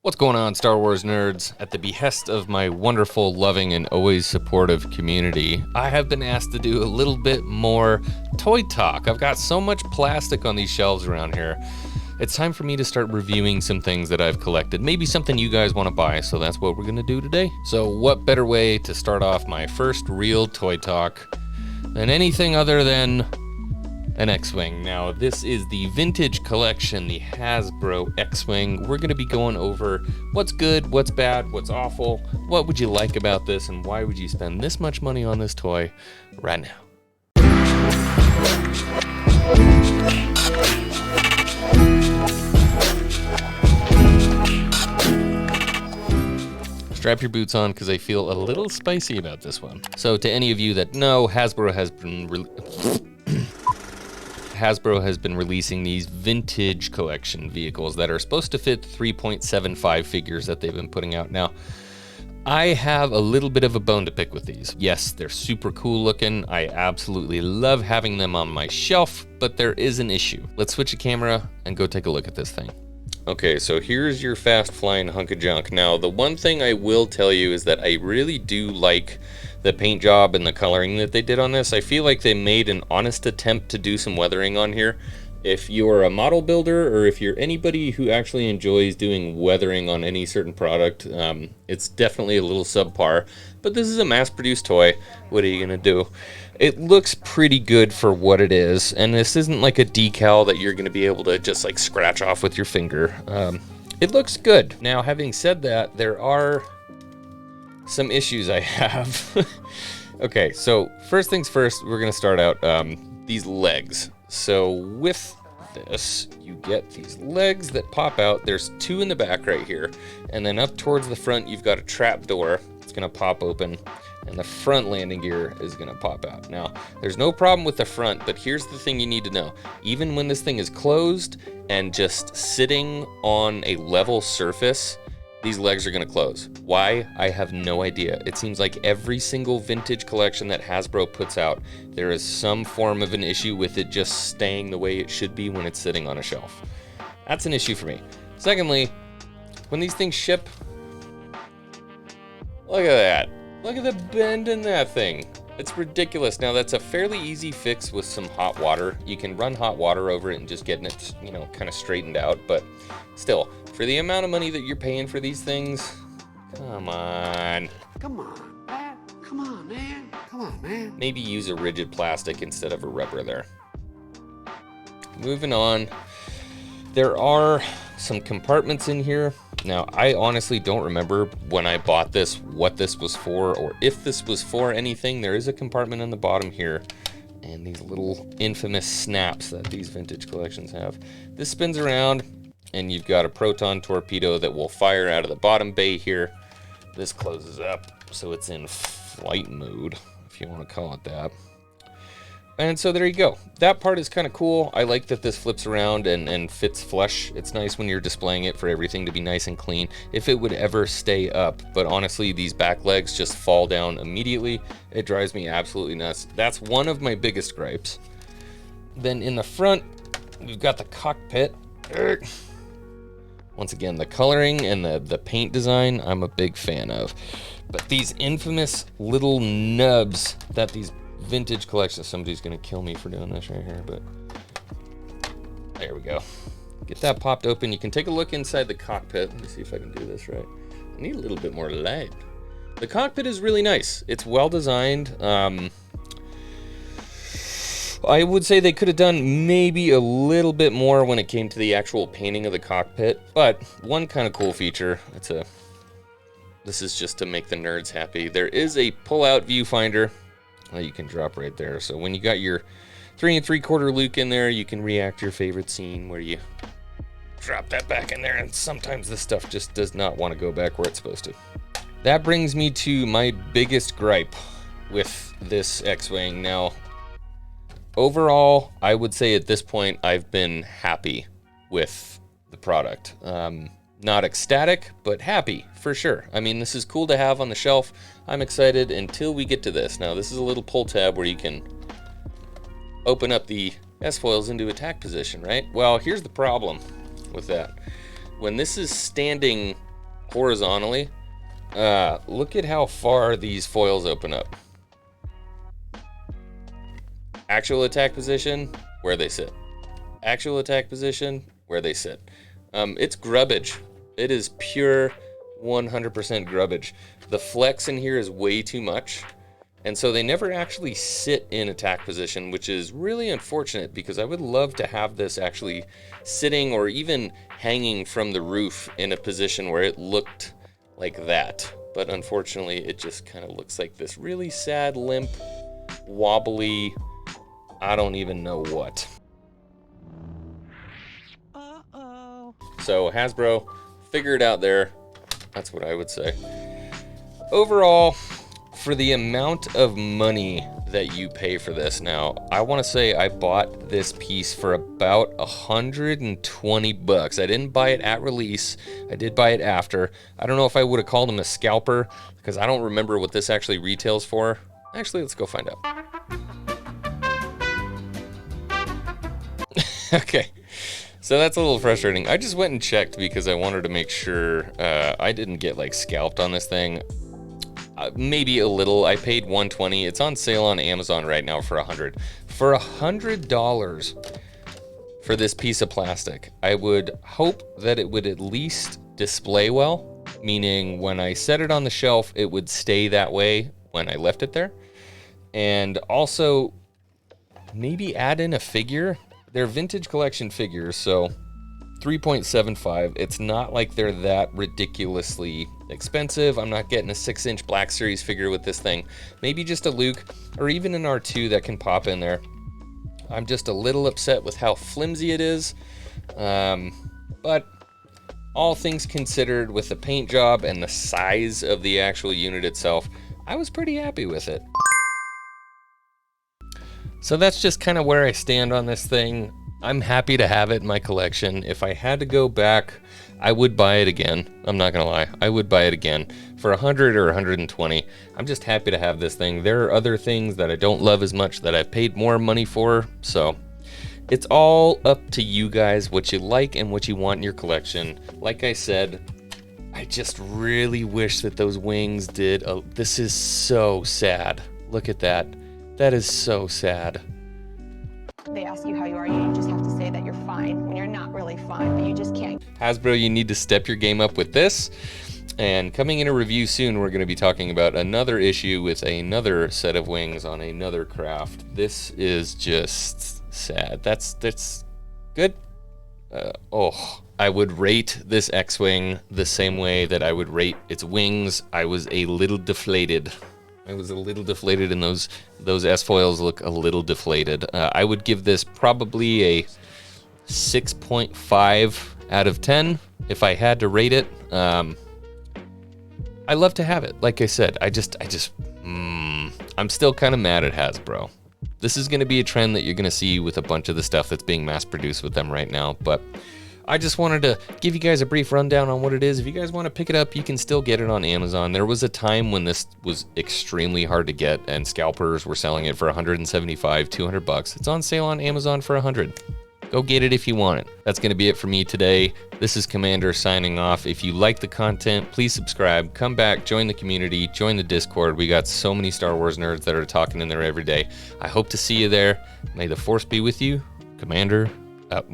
What's going on, Star Wars nerds? At the behest of my wonderful, loving, and always supportive community, I have been asked to do a little bit more toy talk. I've got so much plastic on these shelves around here. It's time for me to start reviewing some things that I've collected. Maybe something you guys want to buy, so that's what we're going to do today. So what better way to start off my first real toy talk than anything other than an X-Wing. Now, this is the vintage collection, the Hasbro X-Wing. We're going to be going over what's good, what's bad, what's awful, what would you like about this, and why would you spend this much money on this toy right now. Strap your boots on because I feel a little spicy about this one. So to any of you that know, Hasbro has been releasing these vintage collection vehicles that are supposed to fit 3.75 figures that they've been putting out. Now, I have a little bit of a bone to pick with these. Yes, they're super cool looking. I absolutely love having them on my shelf, but there is an issue. Let's switch the camera and go take a look at this thing. Okay, so here's your fast flying hunk of junk. Now, the one thing I will tell you is that I really do like the paint job and the coloring that they did on this. I feel like they made an honest attempt to do some weathering on here. If you're a model builder or if you're anybody who actually enjoys doing weathering on any certain product, it's definitely a little subpar, but this is a mass-produced toy. What are you gonna do? It looks pretty good for what it is, and this isn't like a decal that you're gonna be able to just like scratch off with your finger. It looks good. Now, having said that, there are some issues I have. Okay, so first things first, we're gonna start out these legs. So with this, you get these legs that pop out. There's two in the back right here, and then up towards the front, you've got a trap door. It's gonna pop open, and the front landing gear is gonna pop out. Now, there's no problem with the front, but here's the thing you need to know. Even when this thing is closed and just sitting on a level surface, these legs are gonna close. Why? I have no idea. It seems like every single vintage collection that Hasbro puts out, there is some form of an issue with it just staying the way it should be when it's sitting on a shelf. That's an issue for me. Secondly, when these things ship, look at that. Look at the bend in that thing. It's ridiculous. Now, that's a fairly easy fix with some hot water. You can run hot water over it and just getting it, kind of straightened out, but still, for the amount of money that you're paying for these things, come on. Come on, man. Come on, man. Come on, man. Maybe use a rigid plastic instead of a rubber there. Moving on, there are some compartments in here. Now, I honestly don't remember when I bought this, what this was for, or if this was for anything. There is a compartment on the bottom here, and these little infamous snaps that these vintage collections have. This spins around, and you've got a proton torpedo that will fire out of the bottom bay here. This closes up, so it's in flight mode, if you want to call it that. And so there you go. That part is kind of cool. I like that this flips around and fits flush. It's nice when you're displaying it for everything to be nice and clean. If it would ever stay up, but honestly, these back legs just fall down immediately. It drives me absolutely nuts. That's one of my biggest gripes. Then in the front, we've got the cockpit. Once again, the coloring and the paint design, I'm a big fan of. But these infamous little nubs that these vintage collections, somebody's gonna kill me for doing this right here, but there we go. Get that popped open. You can take a look inside the cockpit. Let me see if I can do this right. I need a little bit more light. The cockpit is really nice. It's well designed. I would say they could have done maybe a little bit more when it came to the actual painting of the cockpit, but one kind of cool feature, this is just to make the nerds happy. There is a pull-out viewfinder that you can drop right there. So when you got your 3 3/4 Luke in there, you can react to your favorite scene where you drop that back in there, and sometimes this stuff just does not want to go back where it's supposed to. That brings me to my biggest gripe with this X-Wing. Now, overall, I would say at this point, I've been happy with the product. Not ecstatic, but happy for sure. I mean, this is cool to have on the shelf. I'm excited until we get to this. Now, this is a little pull tab where you can open up the S-foils into attack position, right? Well, here's the problem with that. When this is standing horizontally, look at how far these foils open up. Actual attack position, where they sit. Actual attack position, where they sit. It's grubbage. It is pure 100% grubbage. The flex in here is way too much, and so they never actually sit in attack position, which is really unfortunate because I would love to have this actually sitting or even hanging from the roof in a position where it looked like that. But unfortunately, it just kind of looks like this really sad, limp, wobbly, I don't even know what. So Hasbro, figure it out there. That's what I would say. Overall, for the amount of money that you pay for this now, I want to say I bought this piece for about $120. I didn't buy it at release. I did buy it after. I don't know if I would have called him a scalper because I don't remember what this actually retails for. Actually, let's go find out. Okay. So that's a little frustrating. I just went and checked because I wanted to make sure I didn't get like scalped on this thing. Maybe a little. I paid $120. It's on sale on Amazon right now for $100. For $100 for this piece of plastic, I would hope that it would at least display well, meaning when I set it on the shelf, it would stay that way when I left it there. And also maybe add in a figure. They're vintage collection figures, so 3.75. It's not like they're that ridiculously expensive. I'm not getting a 6-inch Black Series figure with this thing. Maybe just a Luke or even an R2 that can pop in there. I'm just a little upset with how flimsy it is. But all things considered, with the paint job and the size of the actual unit itself, I was pretty happy with it. So that's just kind of where I stand on this thing. I'm happy to have it in my collection. If I had to go back, I would buy it again. I'm not gonna lie, I would buy it again for 100 or 120. I'm just happy to have this thing. There are other things that I don't love as much that I've paid more money for, so it's all up to you guys what you like and what you want in your collection. Like I said, I just really wish that those wings did. This is so sad. Look at that. That is so sad. They ask you how you are, you just have to say that you're fine when you're not really fine, but you just can't. Hasbro, you need to step your game up with this. And coming in a review soon, we're going to be talking about another issue with another set of wings on another craft. This is just sad. That's good. I would rate this X-Wing the same way that I would rate its wings. I was a little deflated. And those S-foils look a little deflated. I would give this probably a 6.5 out of 10 if I had to rate it. I love to have it. Like I said, I'm still kind of mad at Hasbro. This is going to be a trend that you're going to see with a bunch of the stuff that's being mass produced with them right now, but I just wanted to give you guys a brief rundown on what it is. If you guys want to pick it up, you can still get it on Amazon. There was a time when this was extremely hard to get and scalpers were selling it for $175, $200. It's on sale on Amazon for $100. Go get it if you want it. That's going to be it for me today. This is Commander signing off. If you like the content, please subscribe, come back, join the community, join the Discord. We got so many Star Wars nerds that are talking in there every day. I hope to see you there. May the Force be with you. Commander out.